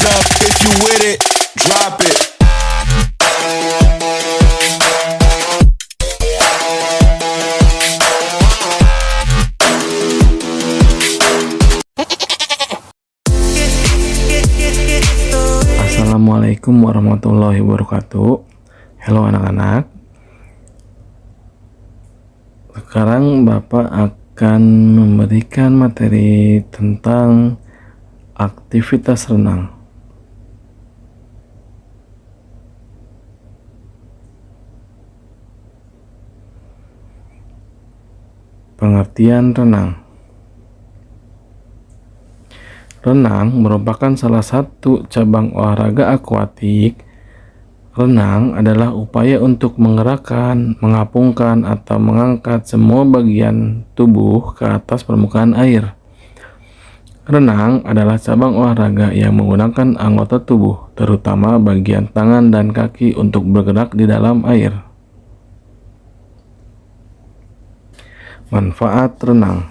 up if you with it, drop it. Assalamualaikum warahmatullahi wabarakatuh. Halo anak-anak. Sekarang Bapak akan memberikan materi tentang aktivitas renang. Pengertian renang. Renang merupakan salah satu cabang olahraga akuatik. Renang adalah upaya untuk menggerakkan, mengapungkan, atau mengangkat semua bagian tubuh ke atas permukaan air. Renang adalah cabang olahraga yang menggunakan anggota tubuh, terutama bagian tangan dan kaki untuk bergerak di dalam air. Manfaat renang.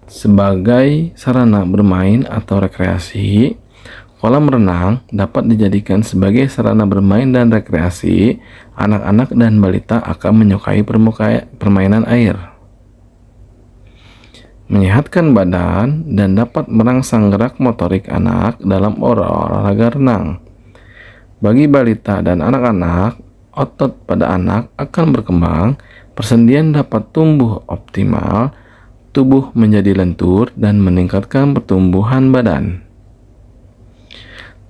Sebagai sarana bermain atau rekreasi, kolam renang dapat dijadikan sebagai sarana bermain dan rekreasi. Anak-anak dan balita akan menyukai permainan air. Menyehatkan badan dan dapat merangsang gerak motorik anak dalam olahraga renang. Bagi balita dan anak-anak, otot pada anak akan berkembang, persendian dapat tumbuh optimal, tubuh menjadi lentur, dan meningkatkan pertumbuhan badan.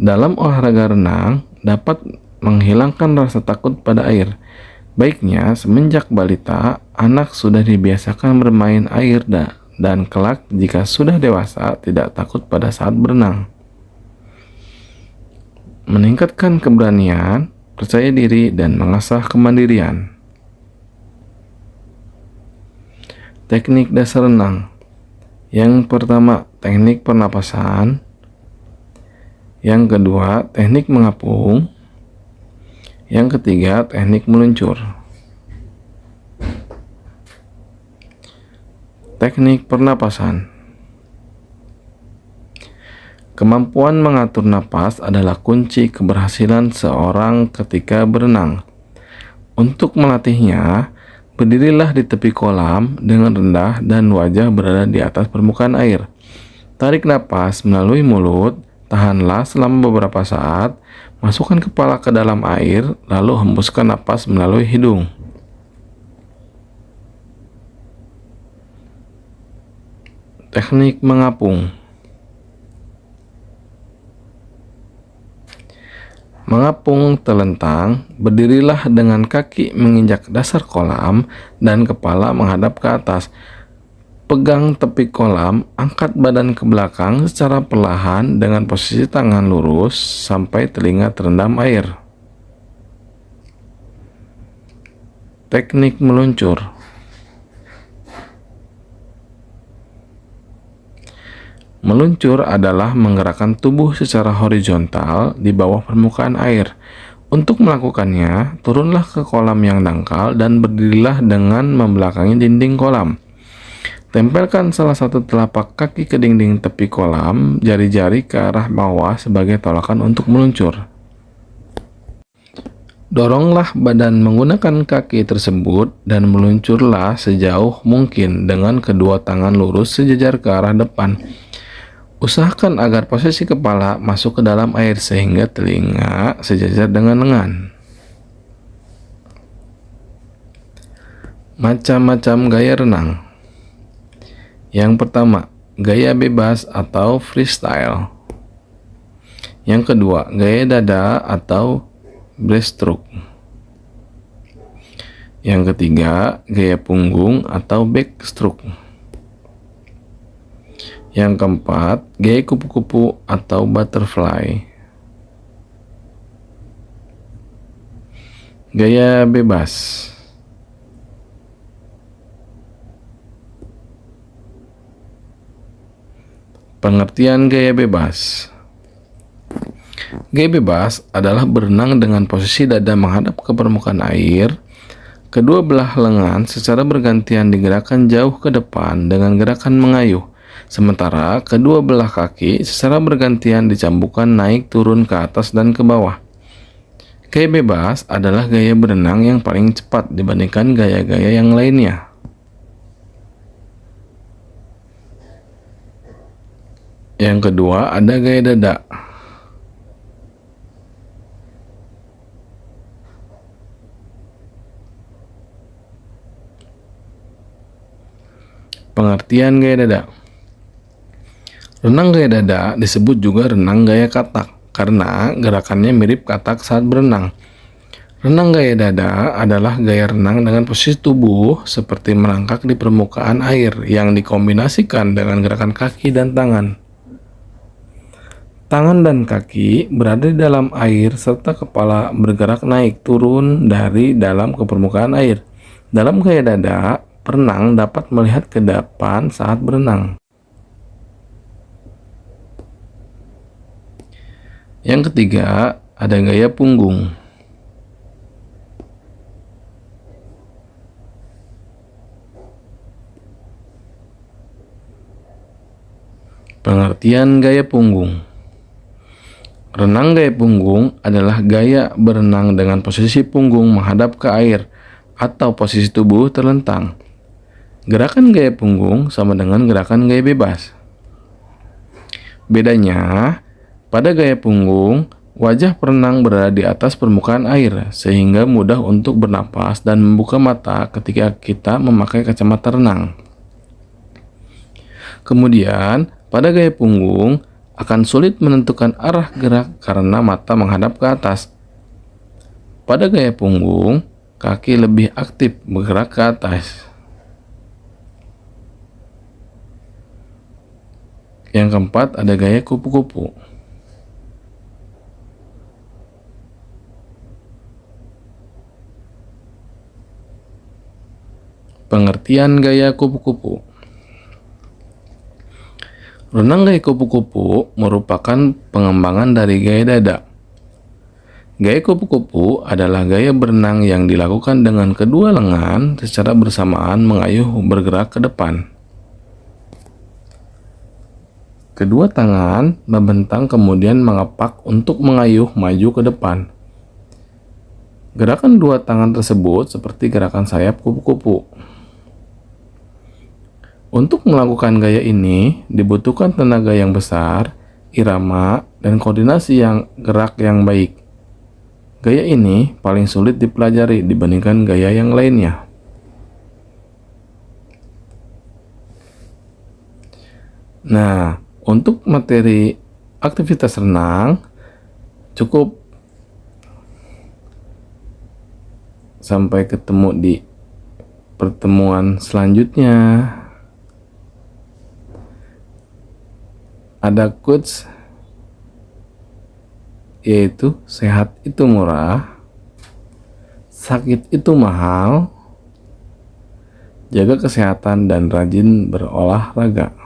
Dalam olahraga renang dapat menghilangkan rasa takut pada air. Baiknya semenjak balita, anak sudah dibiasakan bermain air dan kelak jika sudah dewasa tidak takut pada saat berenang. Meningkatkan keberanian, percaya diri, dan mengasah kemandirian. Teknik dasar renang. Yang pertama, teknik pernapasan. Yang kedua, teknik mengapung. Yang ketiga, teknik meluncur. Teknik pernapasan. Kemampuan mengatur napas adalah kunci keberhasilan seorang ketika berenang. Untuk melatihnya, berdirilah di tepi kolam dengan rendah dan wajah berada di atas permukaan air. Tarik napas melalui mulut, tahanlah selama beberapa saat, masukkan kepala ke dalam air, lalu hembuskan napas melalui hidung. Teknik mengapung. Mengapung telentang, berdirilah dengan kaki menginjak dasar kolam dan kepala menghadap ke atas. Pegang tepi kolam, angkat badan ke belakang secara perlahan dengan posisi tangan lurus sampai telinga terendam air. Teknik meluncur. Meluncur adalah menggerakkan tubuh secara horizontal di bawah permukaan air. Untuk melakukannya, turunlah ke kolam yang dangkal dan berdirilah dengan membelakangi dinding kolam. Tempelkan salah satu telapak kaki ke dinding tepi kolam, jari-jari ke arah bawah sebagai tolakan untuk meluncur. Doronglah badan menggunakan kaki tersebut dan meluncurlah sejauh mungkin dengan kedua tangan lurus sejajar ke arah depan. Usahakan agar posisi kepala masuk ke dalam air sehingga telinga sejajar dengan lengan. Macam-macam gaya renang. Yang pertama, gaya bebas atau freestyle. Yang kedua, gaya dada atau breaststroke. Yang ketiga, gaya punggung atau backstroke. Yang keempat, gaya kupu-kupu atau butterfly. Gaya bebas. Pengertian gaya bebas. Gaya bebas adalah berenang dengan posisi dada menghadap ke permukaan air. Kedua belah lengan secara bergantian digerakkan jauh ke depan dengan gerakan mengayuh. Sementara kedua belah kaki secara bergantian dicambukan naik turun ke atas dan ke bawah. Gaya bebas adalah gaya berenang yang paling cepat dibandingkan gaya-gaya yang lainnya. Yang kedua ada gaya dada. Pengertian gaya dada. Renang gaya dada disebut juga renang gaya katak karena gerakannya mirip katak saat berenang. Renang gaya dada adalah gaya renang dengan posisi tubuh seperti merangkak di permukaan air yang dikombinasikan dengan gerakan kaki dan tangan. Tangan dan kaki berada di dalam air serta kepala bergerak naik turun dari dalam ke permukaan air. Dalam gaya dada, perenang dapat melihat ke depan saat berenang. Yang ketiga, ada gaya punggung. Pengertian gaya punggung. Renang gaya punggung adalah gaya berenang dengan posisi punggung menghadap ke air atau posisi tubuh terlentang. Gerakan gaya punggung sama dengan gerakan gaya bebas. Bedanya, pada gaya punggung, wajah perenang berada di atas permukaan air sehingga mudah untuk bernapas dan membuka mata ketika kita memakai kacamata renang. Kemudian, pada gaya punggung, akan sulit menentukan arah gerak karena mata menghadap ke atas. Pada gaya punggung, kaki lebih aktif bergerak ke atas. Yang keempat ada gaya kupu-kupu. Pengertian gaya kupu-kupu. Renang gaya kupu-kupu merupakan pengembangan dari gaya dada. Gaya kupu-kupu adalah gaya berenang yang dilakukan dengan kedua lengan secara bersamaan mengayuh bergerak ke depan. Kedua tangan membentang kemudian mengepak untuk mengayuh maju ke depan. Gerakan dua tangan tersebut seperti gerakan sayap kupu-kupu. Untuk melakukan gaya ini dibutuhkan tenaga yang besar, irama, dan koordinasi gerak yang baik. Gaya ini paling sulit dipelajari dibandingkan gaya yang lainnya. Nah, untuk materi aktivitas renang cukup. Sampai ketemu di pertemuan selanjutnya. Ada quotes yaitu sehat itu murah, sakit itu mahal, jaga kesehatan dan rajin berolahraga.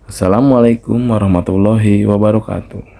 Assalamualaikum warahmatullahi wabarakatuh.